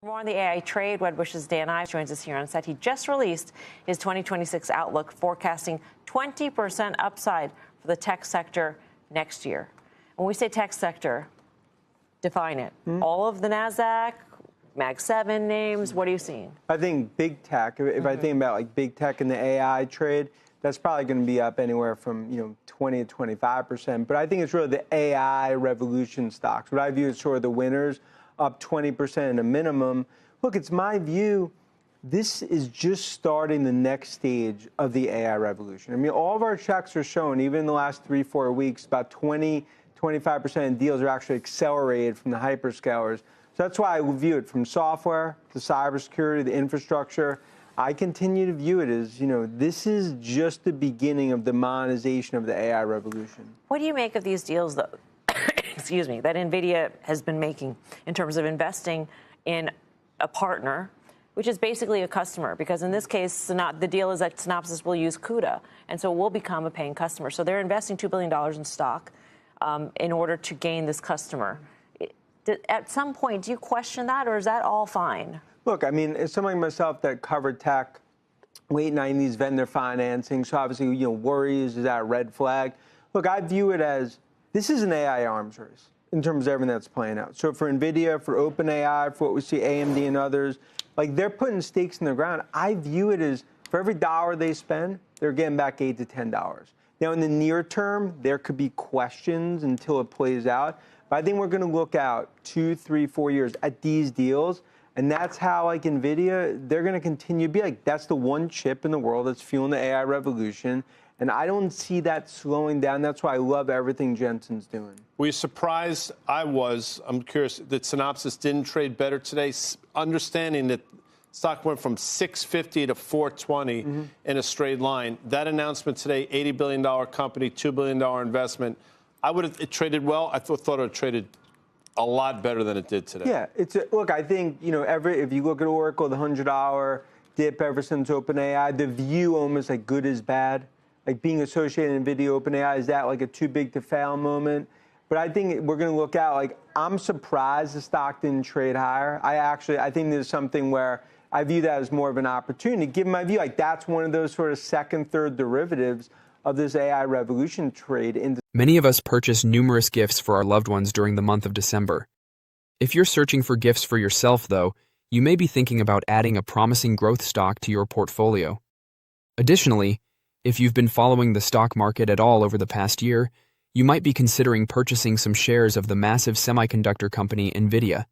More on the AI trade, Wedbush's Dan Ives joins us here on set. He just released his 2026 outlook, forecasting 20% upside for the tech sector next year. When we say tech sector, define it. All of the NASDAQ, Mag 7 names, what are you seeing? I think big tech, if I think about like big tech in the AI trade, that's probably going to be up anywhere from 20 to 25%. But I think it's really the AI revolution stocks. What I view as sort of the winners, up 20% at a minimum. Look, it's my view, this is just starting the next stage of the AI revolution. I mean, all of our checks are showing, even in the last 3-4 weeks, about 20-25% of deals are actually accelerated from the hyperscalers. So that's why I view it from software to cybersecurity, the infrastructure. I continue to view it as, this is just the beginning of the monetization of the AI revolution. What do you make of these deals, though, excuse me, that NVIDIA has been making in terms of investing in a partner, which is basically a customer? Because in this case, the deal is that Synopsis will use CUDA, and so will become a paying customer. So they're investing $2 billion in stock in order to gain this customer. At some point, do you question that, or is that all fine? Look, I mean, as someone like myself that covered tech, late 90s vendor financing, so obviously, worries, is that a red flag? Look, I view it as, this is an AI arms race in terms of everything that's playing out. So for NVIDIA, for OpenAI, for what we see AMD and others, like they're putting stakes in the ground. I view it as, for every dollar they spend, they're getting back $8 to $10. Now, in the near term, there could be questions until it plays out. But I think we're going to look out 2, 3, 4 years at these deals. And that's how, like NVIDIA, they're going to continue to be like, that's the one chip in the world that's fueling the AI revolution. And I don't see that slowing down. That's why I love everything Jensen's doing. Were you surprised? I was. I'm curious that Synopsis didn't trade better today, understanding that stock went from 650 to 420 in a straight line. That announcement today, $80 billion company, $2 billion investment. I would have traded well. I thought it traded a lot better than it did today. Yeah, look, I think, if you look at Oracle, the $100 dip ever since OpenAI, the view almost like good is bad. Like being associated with NVIDIA, OpenAI, is that like a too big to fail moment? But I think we're going to look out, like, I'm surprised the stock didn't trade higher. I think there's something where I view that as more of an opportunity. Given my view, like that's one of those sort of second, third derivatives of this AI revolution trade. Many of us purchase numerous gifts for our loved ones during the month of December. If you're searching for gifts for yourself, though, you may be thinking about adding a promising growth stock to your portfolio. Additionally, if you've been following the stock market at all over the past year, you might be considering purchasing some shares of the massive semiconductor company Nvidia.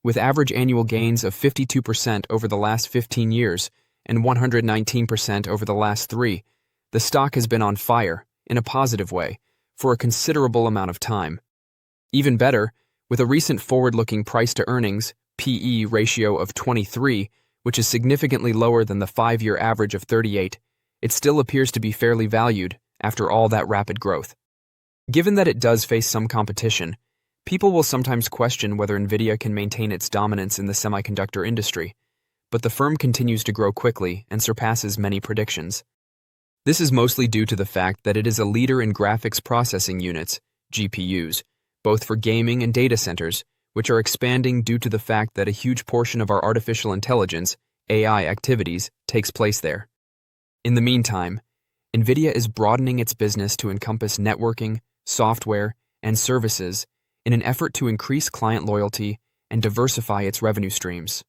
With average annual gains of 52% over the last 15 years and 119% over the last 3, the stock has been on fire, in a positive way, for a considerable amount of time. Even better, with a recent forward-looking price-to-earnings (PE) ratio of 23, which is significantly lower than the 5-year average of 38, it still appears to be fairly valued after all that rapid growth. Given that it does face some competition, people will sometimes question whether Nvidia can maintain its dominance in the semiconductor industry, but the firm continues to grow quickly and surpasses many predictions. This is mostly due to the fact that it is a leader in graphics processing units, GPUs, both for gaming and data centers, which are expanding due to the fact that a huge portion of our artificial intelligence, AI activities, takes place there. In the meantime, Nvidia is broadening its business to encompass networking, software, and services in an effort to increase client loyalty and diversify its revenue streams.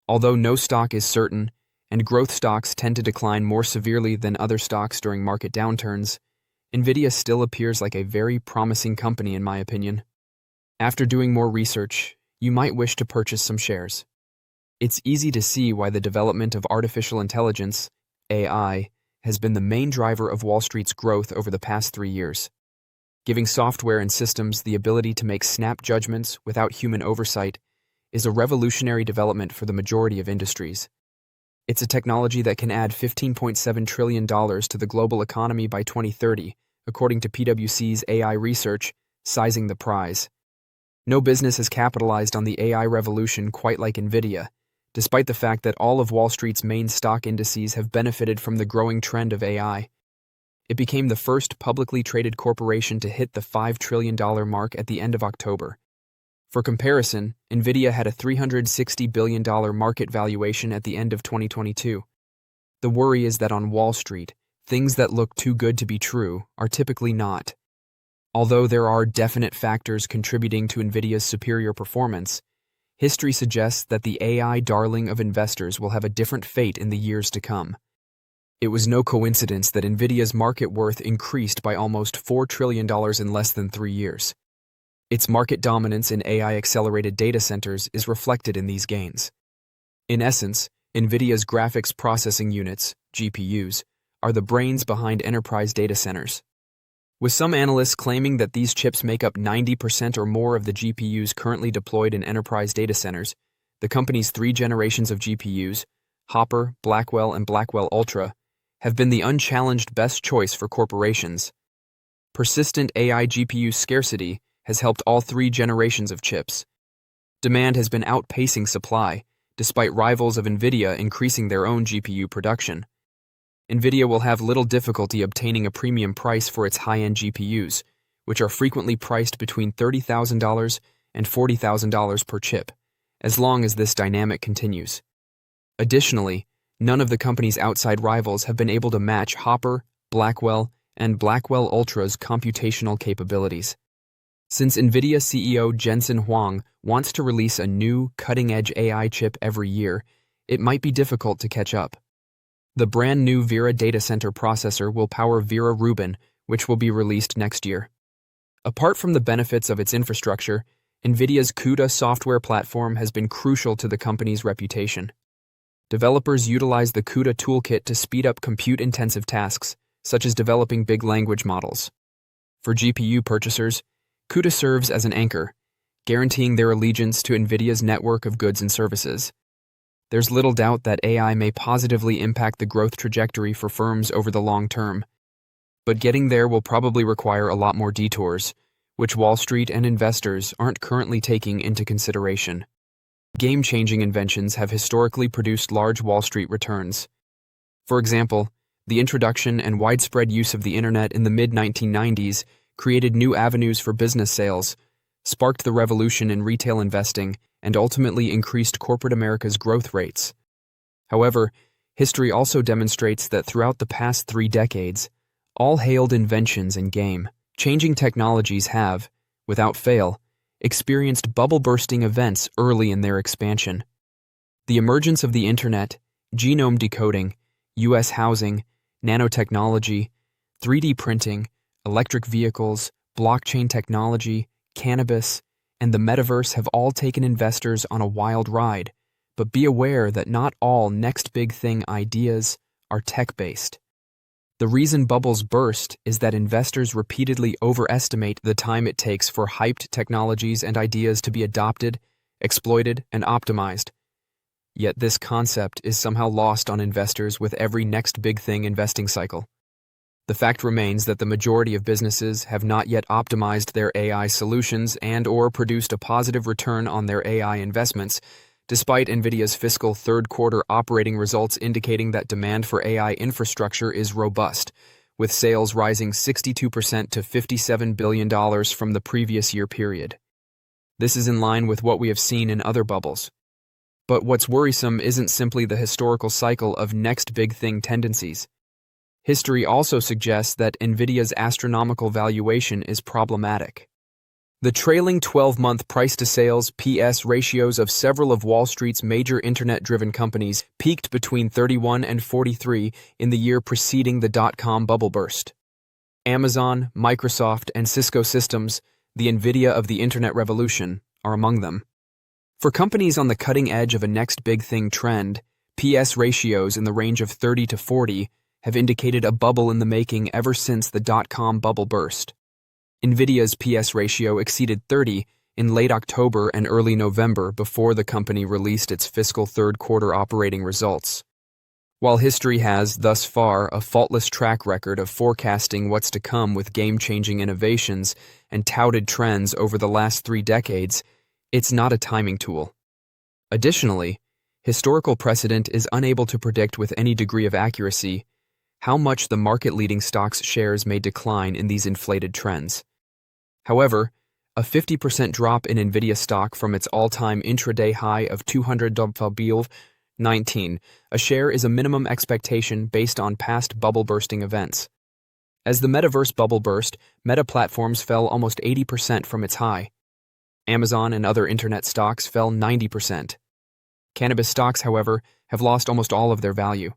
Although no stock is certain, and growth stocks tend to decline more severely than other stocks during market downturns, Nvidia still appears like a very promising company in my opinion. After doing more research, you might wish to purchase some shares. It's easy to see why the development of artificial intelligence, AI, has been the main driver of Wall Street's growth over the past 3 years. Giving software and systems the ability to make snap judgments without human oversight is a revolutionary development for the majority of industries. It's a technology that can add $15.7 trillion to the global economy by 2030, according to PwC's AI research, Sizing the Prize. No business has capitalized on the AI revolution quite like Nvidia, despite the fact that all of Wall Street's main stock indices have benefited from the growing trend of AI. It became the first publicly traded corporation to hit the $5 trillion mark at the end of October. For comparison, Nvidia had a $360 billion market valuation at the end of 2022. The worry is that on Wall Street, things that look too good to be true are typically not. Although there are definite factors contributing to Nvidia's superior performance, history suggests that the AI darling of investors will have a different fate in the years to come. It was no coincidence that Nvidia's market worth increased by almost $4 trillion in less than 3 years. Its market dominance in AI-accelerated data centers is reflected in these gains. In essence, Nvidia's graphics processing units, GPUs, are the brains behind enterprise data centers. With some analysts claiming that these chips make up 90% or more of the GPUs currently deployed in enterprise data centers, the company's 3 generations of GPUs, Hopper, Blackwell, and Blackwell Ultra, have been the unchallenged best choice for corporations. Persistent AI GPU scarcity has helped all 3 generations of chips. Demand has been outpacing supply, despite rivals of Nvidia increasing their own GPU production. Nvidia will have little difficulty obtaining a premium price for its high-end GPUs, which are frequently priced between $30,000 and $40,000 per chip, as long as this dynamic continues. Additionally, none of the company's outside rivals have been able to match Hopper, Blackwell, and Blackwell Ultra's computational capabilities. Since Nvidia CEO Jensen Huang wants to release a new, cutting-edge AI chip every year, it might be difficult to catch up. The brand-new Vera data center processor will power Vera Rubin, which will be released next year. Apart from the benefits of its infrastructure, Nvidia's CUDA software platform has been crucial to the company's reputation. Developers utilize the CUDA toolkit to speed up compute-intensive tasks, such as developing big language models. For GPU purchasers, CUDA serves as an anchor, guaranteeing their allegiance to Nvidia's network of goods and services. There's little doubt that AI may positively impact the growth trajectory for firms over the long term. But getting there will probably require a lot more detours, which Wall Street and investors aren't currently taking into consideration. Game-changing inventions have historically produced large Wall Street returns. For example, the introduction and widespread use of the internet in the mid-1990s created new avenues for business sales, sparked the revolution in retail investing, and ultimately increased corporate America's growth rates. However, history also demonstrates that throughout the past 3 decades, all hailed inventions and game-changing technologies have, without fail, experienced bubble-bursting events early in their expansion. The emergence of the internet, genome decoding, U.S. housing, nanotechnology, 3D printing, electric vehicles, blockchain technology, cannabis, and the metaverse have all taken investors on a wild ride, but be aware that not all next big thing ideas are tech-based. The reason bubbles burst is that investors repeatedly overestimate the time it takes for hyped technologies and ideas to be adopted, exploited, and optimized. Yet this concept is somehow lost on investors with every next big thing investing cycle. The fact remains that the majority of businesses have not yet optimized their AI solutions and/or produced a positive return on their AI investments, despite Nvidia's fiscal third-quarter operating results indicating that demand for AI infrastructure is robust, with sales rising 62% to $57 billion from the previous year period. This is in line with what we have seen in other bubbles. But what's worrisome isn't simply the historical cycle of next big thing tendencies. History also suggests that Nvidia's astronomical valuation is problematic. The trailing 12-month price-to-sales (PS) ratios of several of Wall Street's major internet-driven companies peaked between 31 and 43 in the year preceding the dot-com bubble burst. Amazon, Microsoft, and Cisco Systems, the Nvidia of the Internet revolution, are among them. For companies on the cutting edge of a next big thing trend, PS ratios in the range of 30 to 40 have indicated a bubble in the making ever since the dot-com bubble burst. Nvidia's PS ratio exceeded 30 in late October and early November before the company released its fiscal third-quarter operating results. While history has, thus far, a faultless track record of forecasting what's to come with game-changing innovations and touted trends over the last 3 decades, it's not a timing tool. Additionally, historical precedent is unable to predict with any degree of accuracy how much the market-leading stock's shares may decline in these inflated trends. However, A 50% drop in Nvidia stock from its all-time intraday high of $200.19 a share is a minimum expectation based on past bubble-bursting events. As the metaverse bubble burst, Meta platforms fell almost 80% from its high. Amazon and other internet stocks fell 90%. Cannabis stocks, however, have lost almost all of their value.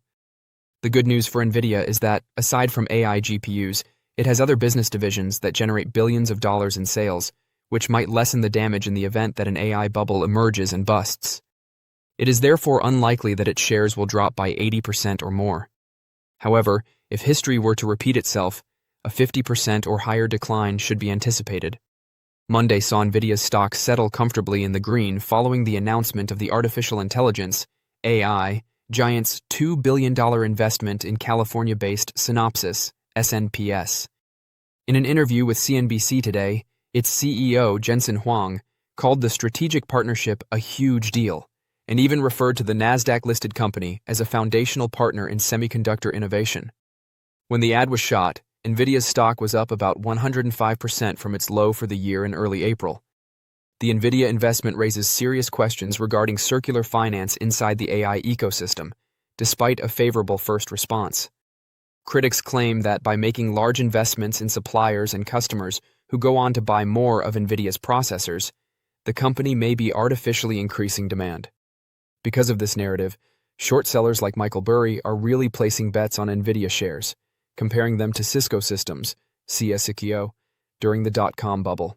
The good news for Nvidia is that, aside from AI GPUs, it has other business divisions that generate billions of dollars in sales, which might lessen the damage in the event that an AI bubble emerges and busts. It is therefore unlikely that its shares will drop by 80% or more. However, if history were to repeat itself, a 50% or higher decline should be anticipated. Monday saw Nvidia's stock settle comfortably in the green following the announcement of the artificial intelligence, AI, giant's $2 billion investment in California-based Synopsis, SNPS. In an interview with CNBC today, its CEO, Jensen Huang, called the strategic partnership a huge deal, and even referred to the NASDAQ-listed company as a foundational partner in semiconductor innovation. When the ad was shot, Nvidia's stock was up about 105% from its low for the year in early April. The Nvidia investment raises serious questions regarding circular finance inside the AI ecosystem, despite a favorable first response. Critics claim that by making large investments in suppliers and customers who go on to buy more of Nvidia's processors, the company may be artificially increasing demand. Because of this narrative, short sellers like Michael Burry are really placing bets on Nvidia shares, comparing them to Cisco Systems, CSICO, during the dot-com bubble.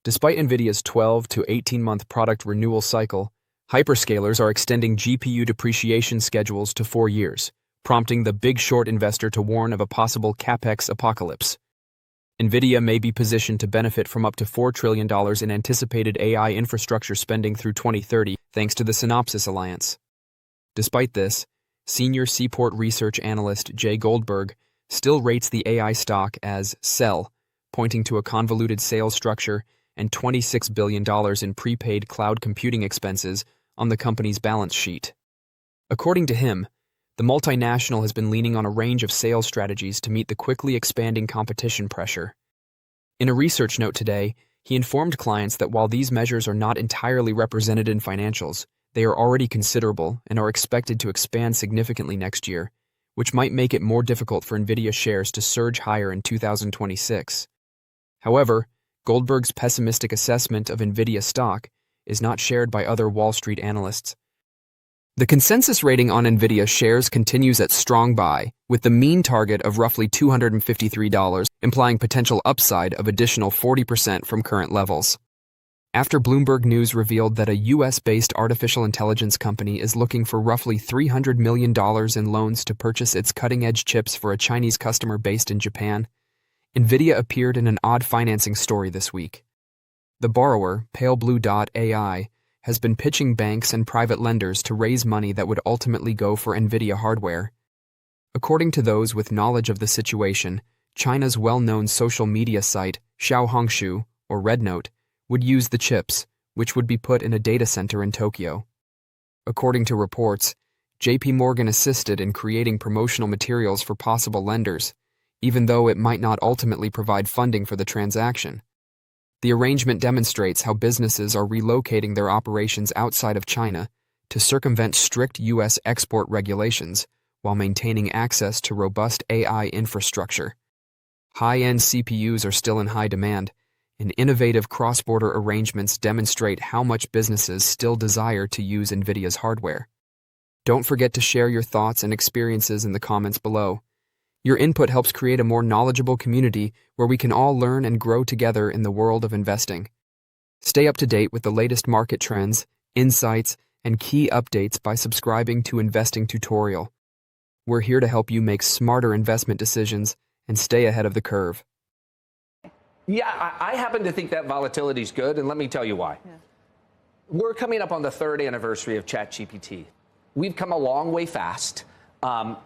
Despite Nvidia's 12 to 18-month product renewal cycle, hyperscalers are extending GPU depreciation schedules to 4 years, prompting the big short investor to warn of a possible CapEx apocalypse. Nvidia may be positioned to benefit from up to $4 trillion in anticipated AI infrastructure spending through 2030 thanks to the Synopsis Alliance. Despite this, senior Seaport research analyst Jay Goldberg still rates the AI stock as sell, pointing to a convoluted sales structure and $26 billion in prepaid cloud computing expenses on the company's balance sheet. According to him, the multinational has been leaning on a range of sales strategies to meet the quickly expanding competition pressure. In a research note today, he informed clients that while these measures are not entirely represented in financials, they are already considerable and are expected to expand significantly next year, which might make it more difficult for Nvidia shares to surge higher in 2026. However, Goldberg's pessimistic assessment of Nvidia stock is not shared by other Wall Street analysts. The consensus rating on Nvidia shares continues at strong buy, with the mean target of roughly $253, implying potential upside of additional 40% from current levels. After Bloomberg News revealed that a U.S.-based artificial intelligence company is looking for roughly $300 million in loans to purchase its cutting-edge chips for a Chinese customer based in Japan, Nvidia appeared in an odd financing story this week. The borrower, PaleBlue.ai, has been pitching banks and private lenders to raise money that would ultimately go for Nvidia hardware. According to those with knowledge of the situation, China's well-known social media site, Xiaohongshu, or RedNote, would use the chips, which would be put in a data center in Tokyo. According to reports, JP Morgan assisted in creating promotional materials for possible lenders, even though it might not ultimately provide funding for the transaction. The arrangement demonstrates how businesses are relocating their operations outside of China to circumvent strict U.S. export regulations while maintaining access to robust AI infrastructure. High-end CPUs are still in high demand, and innovative cross-border arrangements demonstrate how much businesses still desire to use Nvidia's hardware. Don't forget to share your thoughts and experiences in the comments below. Your input helps create a more knowledgeable community where we can all learn and grow together in the world of investing. Stay up to date with the latest market trends, insights, and key updates by subscribing to Investing Tutorial. We're here to help you make smarter investment decisions and stay ahead of the curve. Yeah, I happen to think that volatility is good, and let me tell you why. Yeah. We're coming up on the 3rd anniversary of ChatGPT. We've come a long way fast.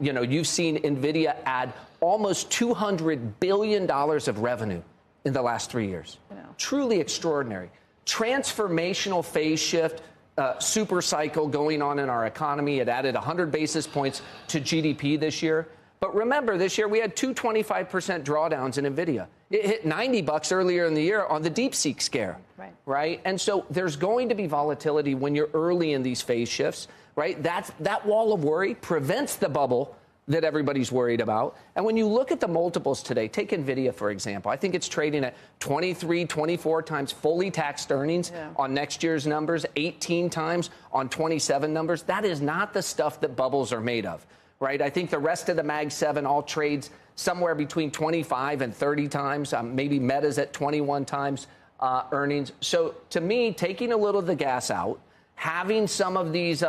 You've seen NVIDIA add almost $200 billion of revenue in the last 3 years. Truly extraordinary. Transformational phase shift, super cycle going on in our economy. It added 100 basis points to GDP this year. But remember, this year we had two 25% drawdowns in Nvidia. It hit $90 earlier in the year on the DeepSeek scare, right? And so there's going to be volatility when you're early in these phase shifts, right? That wall of worry prevents the bubble that everybody's worried about. And when you look at the multiples today, take Nvidia, for example. I think it's trading at 23, 24 times fully taxed earnings on next year's numbers, 18 times on 27 numbers. That is not the stuff that bubbles are made of, right? I think the rest of the Mag 7 all trades somewhere between 25 and 30 times. Maybe Meta's at 21 times earnings. So to me, taking a little of the gas out, having some of these,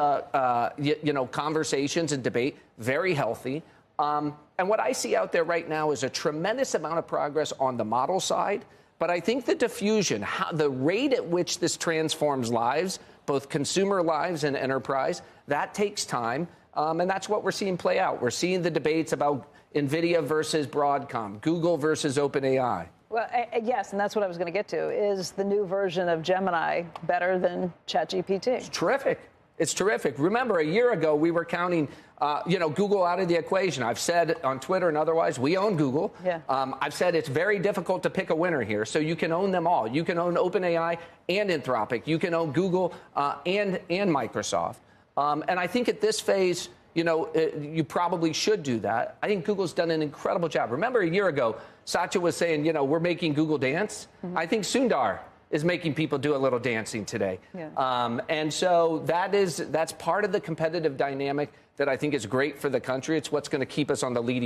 conversations and debate, very healthy. And what I see out there right now is a tremendous amount of progress on the model side. But I think the diffusion, the rate at which this transforms lives, both consumer lives and enterprise, that takes time. And that's what we're seeing play out. We're seeing the debates about Nvidia versus Broadcom, Google versus OpenAI. Well, yes, and that's what I was going to get to. Is the new version of Gemini better than ChatGPT? It's terrific. It's terrific. Remember, a year ago, we were counting, Google out of the equation. I've said on Twitter and otherwise, we own Google. Yeah. I've said it's very difficult to pick a winner here. So you can own them all. You can own OpenAI and Anthropic. You can own Google and Microsoft. And I think at this phase, you probably should do that. I think Google's done an incredible job. Remember a year ago, Satya was saying, we're making Google dance. Mm-hmm. I think Sundar is making people do a little dancing today. Yeah. And so that's part of the competitive dynamic that I think is great for the country. It's what's going to keep us on the leading